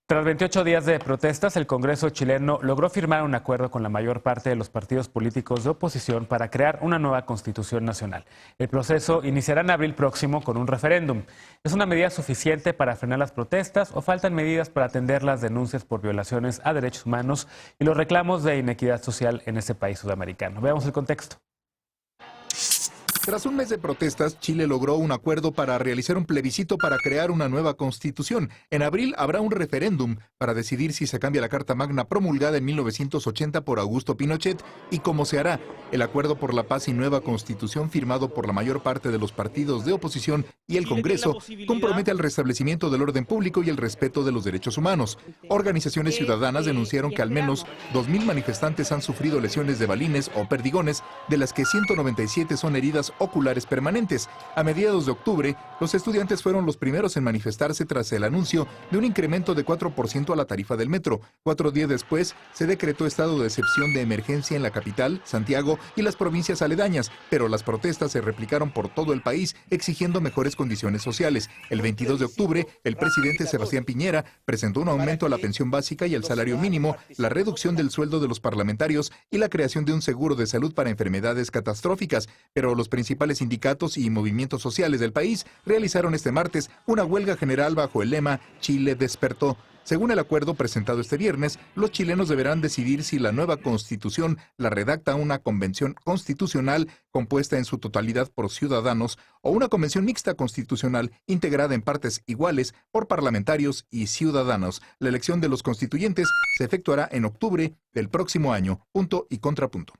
Tras 28 días de protestas, el Congreso chileno logró firmar un acuerdo con la mayor parte de los partidos políticos de oposición para crear una nueva constitución nacional. El proceso iniciará en abril próximo con un referéndum. ¿Es una medida suficiente para frenar las protestas o faltan medidas para atender las denuncias por violaciones a derechos humanos y los reclamos de inequidad social en ese país sudamericano? Veamos el contexto. Tras un mes de protestas, Chile logró un acuerdo para realizar un plebiscito para crear una nueva constitución. En abril habrá un referéndum para decidir si se cambia la Carta Magna promulgada en 1980 por Augusto Pinochet y cómo se hará. El acuerdo por la paz y nueva constitución firmado por la mayor parte de los partidos de oposición y el Congreso compromete al restablecimiento del orden público y el respeto de los derechos humanos. Organizaciones ciudadanas denunciaron que al menos 2.000 manifestantes han sufrido lesiones de balines o perdigones, de las que 197 son heridas oculares permanentes. A mediados de octubre, los estudiantes fueron los primeros en manifestarse tras el anuncio de un incremento de 4% a la tarifa del metro. 4 días después, se decretó estado de excepción de emergencia en la capital, Santiago, y las provincias aledañas, pero las protestas se replicaron por todo el país, exigiendo mejores condiciones sociales. El 22 de octubre, el presidente Sebastián Piñera presentó un aumento a la pensión básica y al salario mínimo, la reducción del sueldo de los parlamentarios y la creación de un seguro de salud para enfermedades catastróficas, pero los principales sindicatos y movimientos sociales del país realizaron este martes una huelga general bajo el lema Chile despertó. Según el acuerdo presentado este viernes, los chilenos deberán decidir si la nueva constitución la redacta una convención constitucional compuesta en su totalidad por ciudadanos o una convención mixta constitucional integrada en partes iguales por parlamentarios y ciudadanos. La elección de los constituyentes se efectuará en octubre del próximo año. Punto y contrapunto.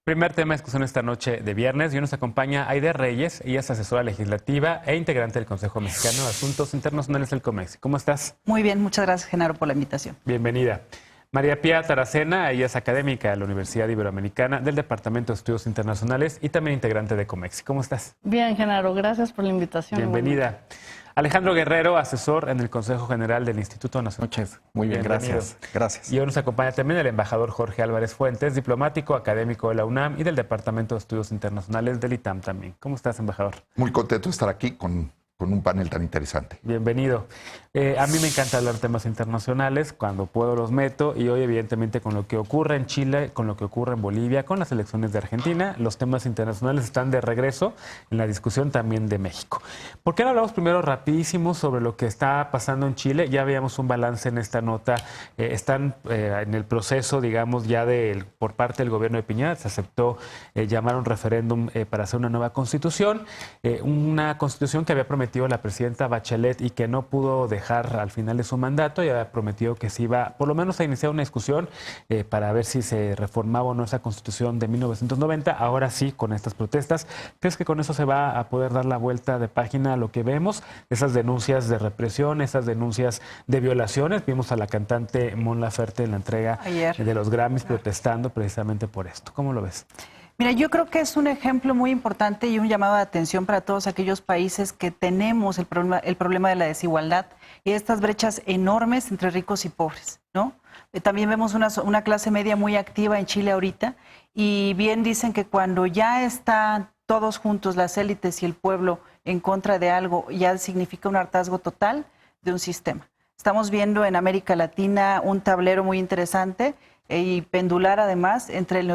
Primer tema de discusión esta noche de viernes y hoy nos acompaña Aide Reyes. Ella es asesora legislativa e integrante del Consejo Mexicano de Asuntos Internacionales del COMEX. ¿Cómo estás? Muy bien, muchas gracias, Genaro, por la invitación. Bienvenida. María Pía Taracena, ella es académica de la Universidad Iberoamericana del Departamento de Estudios Internacionales y también integrante de COMEX. ¿Cómo estás? Bien, Genaro, gracias por la invitación. Bienvenida. Alejandro Guerrero, asesor en el Consejo General del Instituto Nacional. Noches. Muy bien, gracias. Gracias. Y hoy nos acompaña también el embajador Jorge Álvarez Fuentes, diplomático académico de la UNAM y del Departamento de Estudios Internacionales del ITAM también. ¿Cómo estás, embajador? Muy contento de estar aquí con un panel tan interesante. Bienvenido. A mí me encanta hablar de temas internacionales, cuando puedo los meto, y hoy evidentemente con lo que ocurre en Chile, con lo que ocurre en Bolivia, con las elecciones de Argentina, los temas internacionales están de regreso en la discusión también de México. ¿Por qué no hablamos primero rapidísimo sobre lo que está pasando en Chile? Ya veíamos un balance en esta nota, están en el proceso, digamos, ya por parte del gobierno de Piñera, se aceptó llamar a un referéndum para hacer una nueva constitución que había prometido la presidenta Bachelet y que no pudo dejar al final de su mandato, y había prometido que se iba por lo menos a iniciar una discusión para ver si se reformaba o no esa constitución de 1990. Ahora sí, con estas protestas, ¿crees que con eso se va a poder dar la vuelta de página a lo que vemos? Esas denuncias de represión, esas denuncias de violaciones. Vimos a la cantante Mon Laferte en la entrega de los Grammys protestando precisamente por esto. ¿Cómo lo ves? Mira, yo creo que es un ejemplo muy importante y un llamado de atención para todos aquellos países que tenemos el problema de la desigualdad y estas brechas enormes entre ricos y pobres, ¿no? También vemos una clase media muy activa en Chile ahorita, y bien dicen que cuando ya están todos juntos, las élites y el pueblo, en contra de algo, ya significa un hartazgo total de un sistema. Estamos viendo en América Latina un tablero muy interesante y pendular además entre el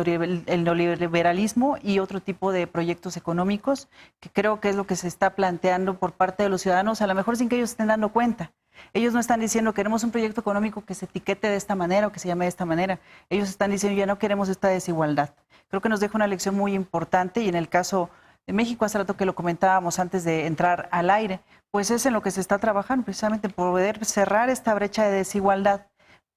neoliberalismo y otro tipo de proyectos económicos, que creo que es lo que se está planteando por parte de los ciudadanos, a lo mejor sin que ellos estén dando cuenta. Ellos no están diciendo queremos un proyecto económico que se etiquete de esta manera o que se llame de esta manera. Ellos están diciendo ya no queremos esta desigualdad. Creo que nos deja una lección muy importante, y en el caso de México, hace rato que lo comentábamos antes de entrar al aire, pues es en lo que se está trabajando, precisamente poder cerrar esta brecha de desigualdad,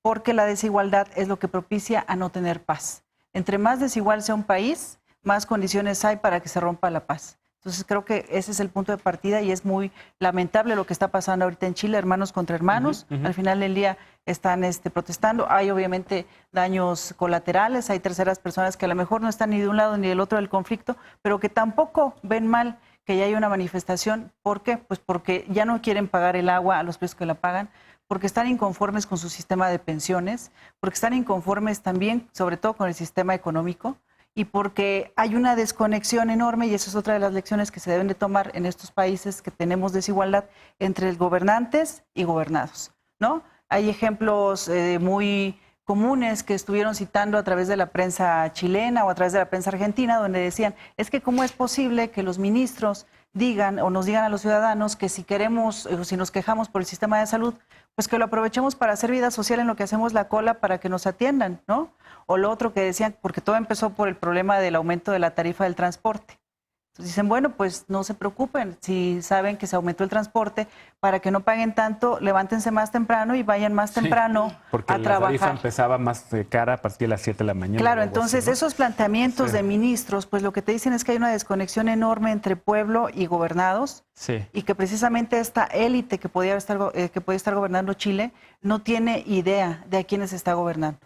porque la desigualdad es lo que propicia a no tener paz. Entre más desigual sea un país, más condiciones hay para que se rompa la paz. Entonces creo que ese es el punto de partida, y es muy lamentable lo que está pasando ahorita en Chile, hermanos contra hermanos. Al final del día están protestando. Hay obviamente daños colaterales, hay terceras personas que a lo mejor no están ni de un lado ni del otro del conflicto, pero que tampoco ven mal que ya haya una manifestación. ¿Por qué? Pues porque ya no quieren pagar el agua a los precios que la pagan, porque están inconformes con su sistema de pensiones, porque están inconformes también, sobre todo con el sistema económico, y porque hay una desconexión enorme, y esa es otra de las lecciones que se deben de tomar en estos países que tenemos desigualdad entre gobernantes y gobernados, ¿no? Hay ejemplos muy comunes que estuvieron citando a través de la prensa chilena o a través de la prensa argentina, donde decían, es que cómo es posible que los ministros digan o nos digan a los ciudadanos que si queremos, o si nos quejamos por el sistema de salud, pues que lo aprovechemos para hacer vida social en lo que hacemos la cola para que nos atiendan, ¿no? O lo otro que decían, porque todo empezó por el problema del aumento de la tarifa del transporte. Entonces dicen, bueno, pues no se preocupen, si saben que se aumentó el transporte, para que no paguen tanto, levántense más temprano y vayan más temprano porque a trabajar. La tarifa empezaba más cara a partir de las 7 de la mañana. Claro, entonces así, ¿no? Esos planteamientos de ministros, pues lo que te dicen es que hay una desconexión enorme entre pueblo y gobernados, y que precisamente esta élite que podía estar gobernando Chile no tiene idea de a quiénes está gobernando.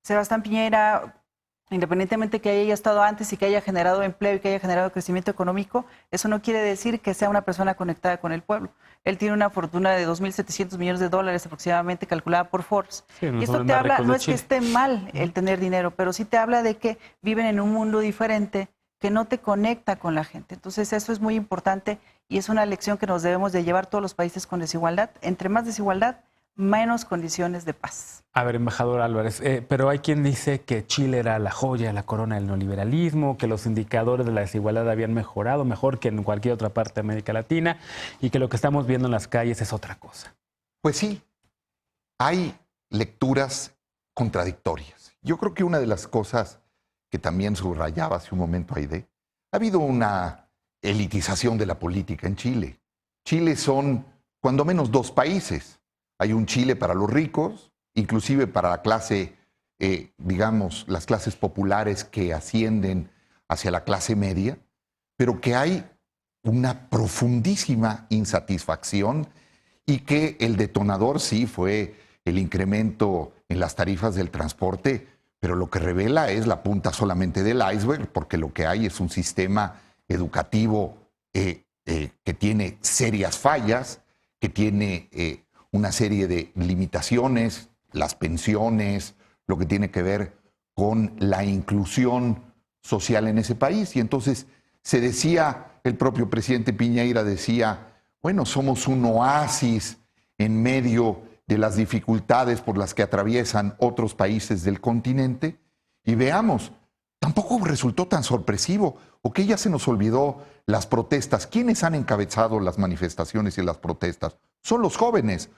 Sebastián Piñera, independientemente que haya estado antes y que haya generado empleo y que haya generado crecimiento económico, eso no quiere decir que sea una persona conectada con el pueblo. Él tiene una fortuna de $2.700 millones aproximadamente, calculada por Forbes. Y esto te habla, no es que esté mal el tener dinero, pero sí te habla de que viven en un mundo diferente que no te conecta con la gente. Entonces eso es muy importante y es una lección que nos debemos de llevar todos los países con desigualdad. Entre más desigualdad, menos condiciones de paz. A ver, embajador Álvarez, pero hay quien dice que Chile era la joya, la corona del neoliberalismo, que los indicadores de la desigualdad habían mejorado mejor que en cualquier otra parte de América Latina y que lo que estamos viendo en las calles es otra cosa. Pues sí, hay lecturas contradictorias. Yo creo que una de las cosas que también subrayaba hace un momento Aide, ha habido una elitización de la política en Chile. Chile son cuando menos dos países. Hay un Chile para los ricos, inclusive para la clase, digamos, las clases populares que ascienden hacia la clase media, pero que hay una profundísima insatisfacción y que el detonador sí fue el incremento en las tarifas del transporte, pero lo que revela es la punta solamente del iceberg, porque lo que hay es un sistema educativo que tiene serias fallas, que tiene una serie de limitaciones, las pensiones, lo que tiene que ver con la inclusión social en ese país. Y entonces se decía, el propio presidente Piñera decía, bueno, somos un oasis en medio de las dificultades por las que atraviesan otros países del continente. Y veamos, tampoco resultó tan sorpresivo, o que ya se nos olvidó las protestas. ¿Quiénes han encabezado las manifestaciones y las protestas? Son los jóvenes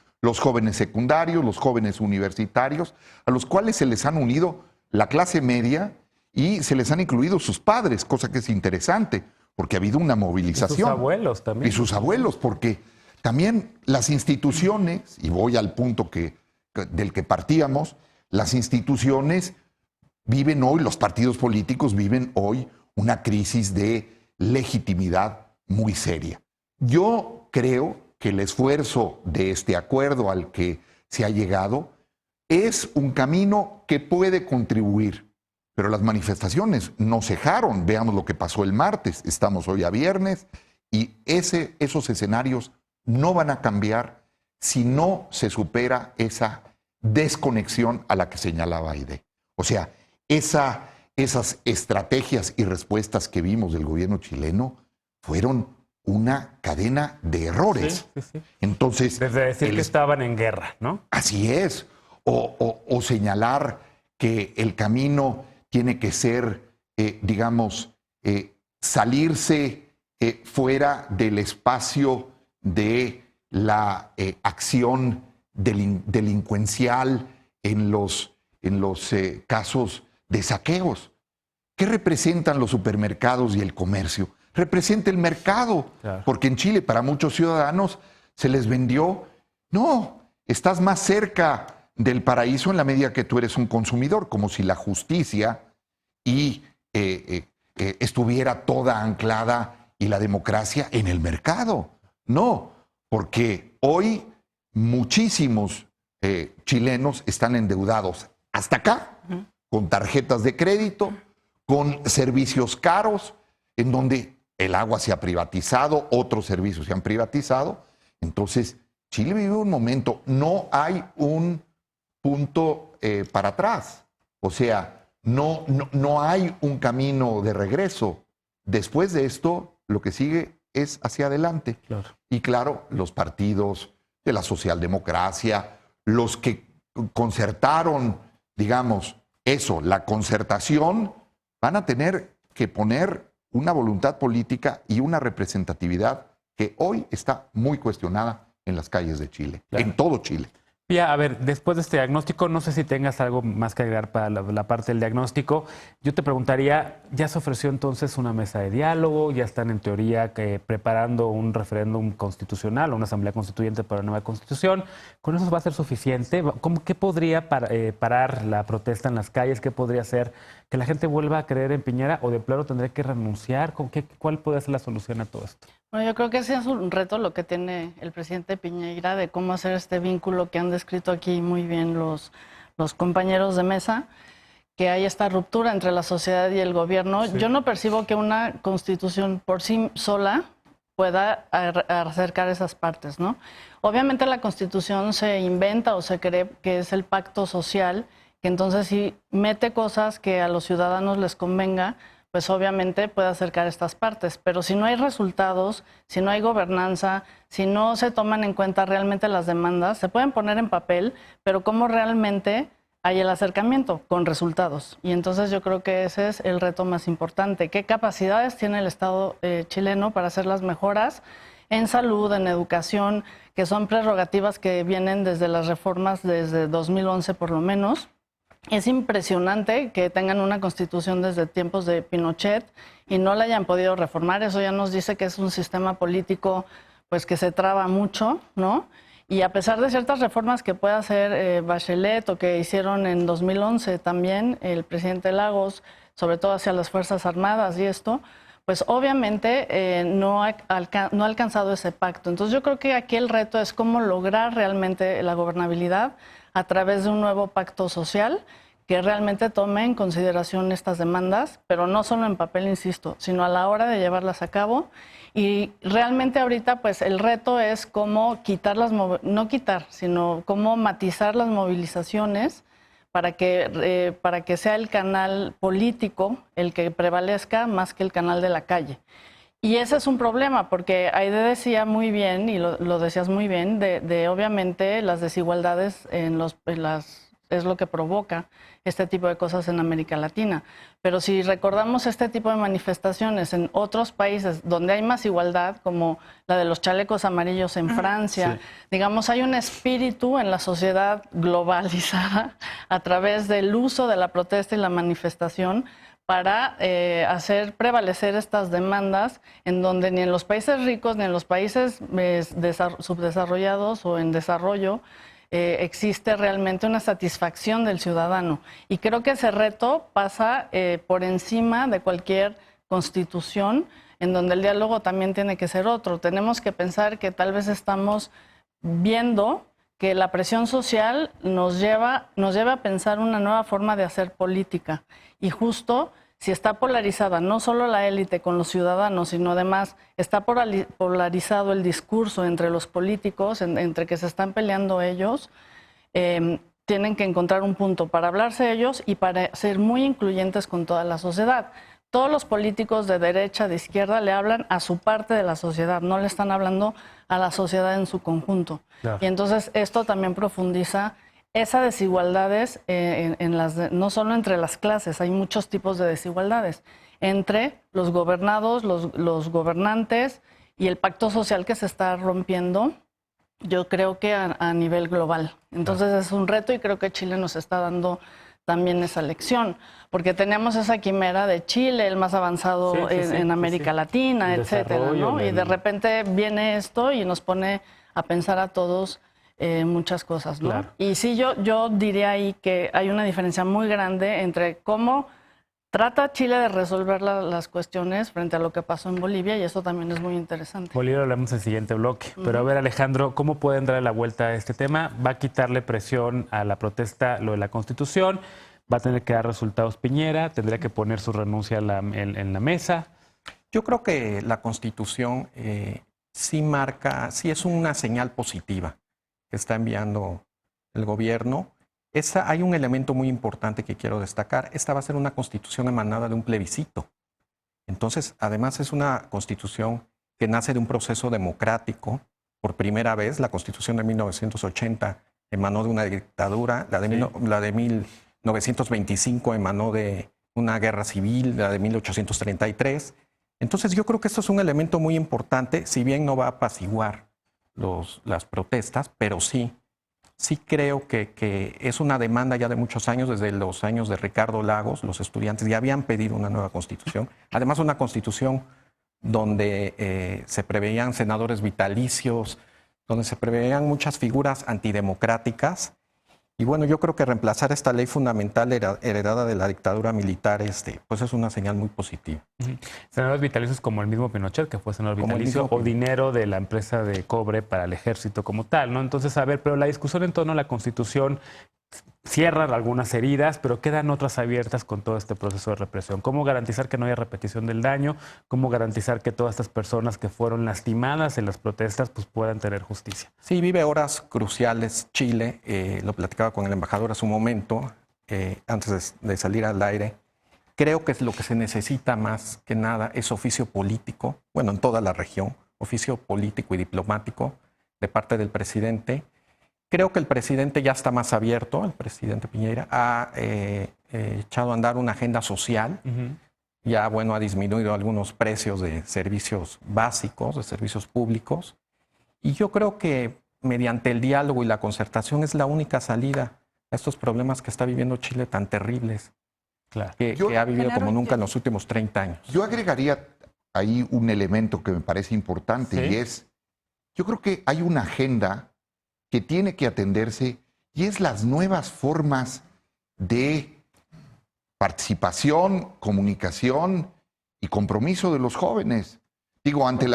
secundarios, los jóvenes universitarios, a los cuales se les han unido la clase media y se les han incluido sus padres, cosa que es interesante, porque ha habido una movilización. Y sus abuelos también. Y sus abuelos, porque también las instituciones, y voy al punto del que partíamos, las instituciones viven hoy, los partidos políticos viven hoy una crisis de legitimidad muy seria. Yo creo que el esfuerzo de este acuerdo al que se ha llegado es un camino que puede contribuir, pero las manifestaciones no cejaron. Veamos lo que pasó el martes, estamos hoy a viernes, y esos escenarios no van a cambiar si no se supera esa desconexión a la que señalaba Aide. O sea, esas estrategias y respuestas que vimos del gobierno chileno fueron una cadena de errores. Sí. Entonces, desde decir que estaban en guerra, ¿no? Así es. O señalar que el camino tiene que ser, salirse fuera del espacio de la acción delincuencial en los casos de saqueos. ¿Qué representan los supermercados y el comercio? Representa el mercado, claro. Porque en Chile para muchos ciudadanos se les vendió, no, estás más cerca del paraíso en la medida que tú eres un consumidor, como si la justicia estuviera toda anclada y la democracia en el mercado. No, porque hoy muchísimos chilenos están endeudados hasta acá, con tarjetas de crédito, con servicios caros, en donde el agua se ha privatizado, otros servicios se han privatizado. Entonces, Chile vive un momento, no hay un punto para atrás. O sea, no hay un camino de regreso. Después de esto, lo que sigue es hacia adelante. Claro. Y claro, los partidos de la socialdemocracia, los que concertaron, digamos, eso, la concertación, van a tener que poner una voluntad política y una representatividad que hoy está muy cuestionada en las calles de Chile, Claro. en todo Chile. Pía, a ver, después de este diagnóstico, no sé si tengas algo más que agregar para la parte del diagnóstico. Yo te preguntaría, ¿ya se ofreció entonces una mesa de diálogo? ¿Ya están en teoría preparando un referéndum constitucional o una asamblea constituyente para una nueva constitución? ¿Con eso va a ser suficiente? ¿Qué podría parar la protesta en las calles? ¿Qué podría hacer que la gente vuelva a creer en Piñera o de plano tendría que renunciar? ¿Cuál puede ser la solución a todo esto? Bueno, yo creo que ese es un reto lo que tiene el presidente Piñera de cómo hacer este vínculo que han descrito aquí muy bien los compañeros de mesa, que hay esta ruptura entre la sociedad y el gobierno. Sí. Yo no percibo que una constitución por sí sola pueda acercar esas partes, ¿no? Obviamente la constitución se inventa o se cree que es el pacto social, que entonces si mete cosas que a los ciudadanos les convenga, pues obviamente puede acercar estas partes. Pero si no hay resultados, si no hay gobernanza, si no se toman en cuenta realmente las demandas, se pueden poner en papel, pero ¿cómo realmente hay el acercamiento? Con resultados. Y entonces yo creo que ese es el reto más importante. ¿Qué capacidades tiene el Estado chileno para hacer las mejoras en salud, en educación, que son prerrogativas que vienen desde las reformas desde 2011 por lo menos? Es impresionante que tengan una constitución desde tiempos de Pinochet y no la hayan podido reformar. Eso ya nos dice que es un sistema político pues que se traba mucho, ¿no? Y a pesar de ciertas reformas que pueda hacer Bachelet o que hicieron en 2011 también el presidente Lagos, sobre todo hacia las Fuerzas Armadas y esto, pues obviamente no ha alcanzado ese pacto. Entonces yo creo que aquí el reto es cómo lograr realmente la gobernabilidad a través de un nuevo pacto social que realmente tome en consideración estas demandas, pero no solo en papel, insisto, sino a la hora de llevarlas a cabo. Y realmente ahorita pues el reto es cómo sino cómo matizar las movilizaciones para que sea el canal político el que prevalezca más que el canal de la calle. Y ese es un problema, porque Aide decía muy bien, y lo decías muy bien, de obviamente las desigualdades es lo que provoca este tipo de cosas en América Latina. Pero si recordamos este tipo de manifestaciones en otros países donde hay más igualdad, como la de los chalecos amarillos en Francia, sí, digamos, hay un espíritu en la sociedad globalizada a través del uso de la protesta y la manifestación para hacer prevalecer estas demandas en donde ni en los países ricos ni en los países subdesarrollados o en desarrollo existe realmente una satisfacción del ciudadano. Y creo que ese reto pasa por encima de cualquier constitución, en donde el diálogo también tiene que ser otro. Tenemos que pensar que tal vez estamos viendo que la presión social nos lleva a pensar una nueva forma de hacer política. Y justo si está polarizada no solo la élite con los ciudadanos, sino además está polarizado el discurso entre los políticos, entre que se están peleando ellos, tienen que encontrar un punto para hablarse ellos y para ser muy incluyentes con toda la sociedad. Todos los políticos de derecha, de izquierda, le hablan a su parte de la sociedad, no le están hablando a la sociedad en su conjunto. Claro. Y entonces esto también profundiza esas desigualdades, no solo entre las clases, hay muchos tipos de desigualdades, entre los gobernados, los gobernantes y el pacto social que se está rompiendo, yo creo que a nivel global. Entonces es un reto y creo que Chile nos está dando también esa lección, porque tenemos esa quimera de Chile, el más avanzado en América Latina, etcétera, ¿no? Y de repente viene esto y nos pone a pensar a todos muchas cosas, ¿no? Claro. Y sí, yo diría ahí que hay una diferencia muy grande entre cómo trata Chile de resolver las cuestiones frente a lo que pasó en Bolivia, y eso también es muy interesante. Bolivia lo hablamos en el siguiente bloque. Pero a ver, Alejandro, ¿cómo pueden darle la vuelta a este tema? ¿Va a quitarle presión a la protesta, lo de la Constitución? ¿Va a tener que dar resultados Piñera? ¿Tendría que poner su renuncia en la mesa? Yo creo que la Constitución sí es una señal positiva que está enviando el gobierno, Hay un elemento muy importante que quiero destacar. Esta va a ser una constitución emanada de un plebiscito. Entonces, además es una constitución que nace de un proceso democrático. Por primera vez, la constitución de 1980 emanó de una dictadura, la de 1925 emanó de una guerra civil, la de 1833. Entonces, yo creo que esto es un elemento muy importante, si bien no va a apaciguar las protestas, pero sí creo que es una demanda ya de muchos años, desde los años de Ricardo Lagos. Los estudiantes ya habían pedido una nueva constitución. Además, una constitución donde se preveían senadores vitalicios, donde se preveían muchas figuras antidemocráticas. Y bueno, yo creo que reemplazar esta ley fundamental heredada de la dictadura militar, pues es una señal muy positiva. Senadores vitalicios como el mismo Pinochet, que fue senador vitalicio, o dinero de la empresa de cobre para el ejército como tal, ¿no? Entonces, a ver, pero la discusión en torno a la Constitución cierra algunas heridas, pero quedan otras abiertas con todo este proceso de represión. ¿Cómo garantizar que no haya repetición del daño? ¿Cómo garantizar que todas estas personas que fueron lastimadas en las protestas pues puedan tener justicia? Sí, vive horas cruciales Chile. Lo platicaba con el embajador hace un momento, antes de salir al aire. Creo que lo que se necesita más que nada es oficio político, bueno, en toda la región, oficio político y diplomático de parte del presidente. Creo que el presidente ya está más abierto, el presidente Piñera ha echado a andar una agenda social. Ya, bueno, ha disminuido algunos precios de servicios básicos, de servicios públicos. Y yo creo que mediante el diálogo y la concertación es la única salida a estos problemas que está viviendo Chile tan terribles, claro, que ha vivido como nunca en los últimos 30 años. Yo agregaría ahí un elemento que me parece importante, ¿sí? Y es, yo creo que hay una agenda que tiene que atenderse, y es las nuevas formas de participación, comunicación y compromiso de los jóvenes. Digo, ante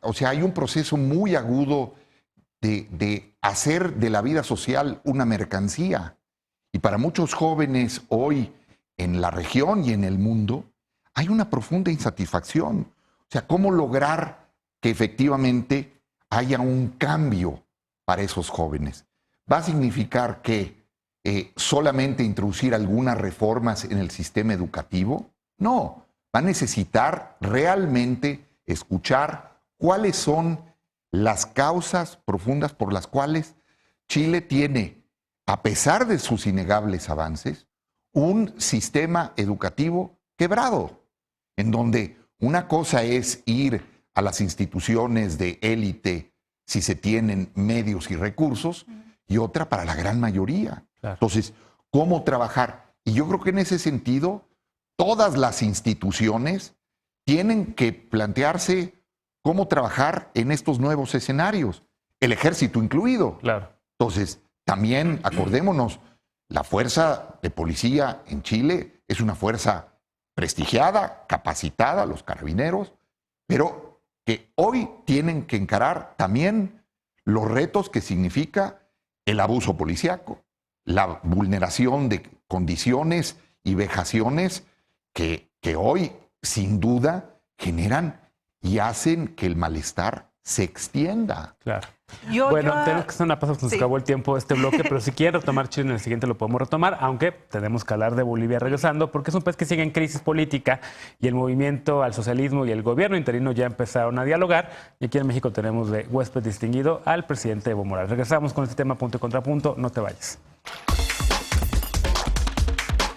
o sea, hay un proceso muy agudo de hacer de la vida social una mercancía. Y para muchos jóvenes hoy en la región y en el mundo hay una profunda insatisfacción. O sea, ¿cómo lograr que efectivamente haya un cambio para esos jóvenes? ¿Va a significar que solamente introducir algunas reformas en el sistema educativo? No, va a necesitar realmente escuchar cuáles son las causas profundas por las cuales Chile tiene, a pesar de sus innegables avances, un sistema educativo quebrado, en donde una cosa es ir a las instituciones de élite si se tienen medios y recursos, y otra para la gran mayoría. Claro. Entonces, ¿cómo trabajar? Y yo creo que en ese sentido, todas las instituciones tienen que plantearse cómo trabajar en estos nuevos escenarios, el ejército incluido. Claro. Entonces, también acordémonos, la fuerza de policía en Chile es una fuerza prestigiada, capacitada, los carabineros, pero que hoy tienen que encarar también los retos que significa el abuso policíaco, la vulneración de condiciones y vejaciones que hoy, sin duda, generan y hacen que el malestar se extienda. Claro. Tenemos que hacer una pausa, nos acabó el tiempo de este bloque, pero si quieren retomar Chile en el siguiente lo podemos retomar, aunque tenemos que hablar de Bolivia regresando, porque es un país que sigue en crisis política y el movimiento al socialismo y el gobierno interino ya empezaron a dialogar, y aquí en México tenemos de huésped distinguido al presidente Evo Morales. Regresamos con este tema punto y contrapunto, no te vayas.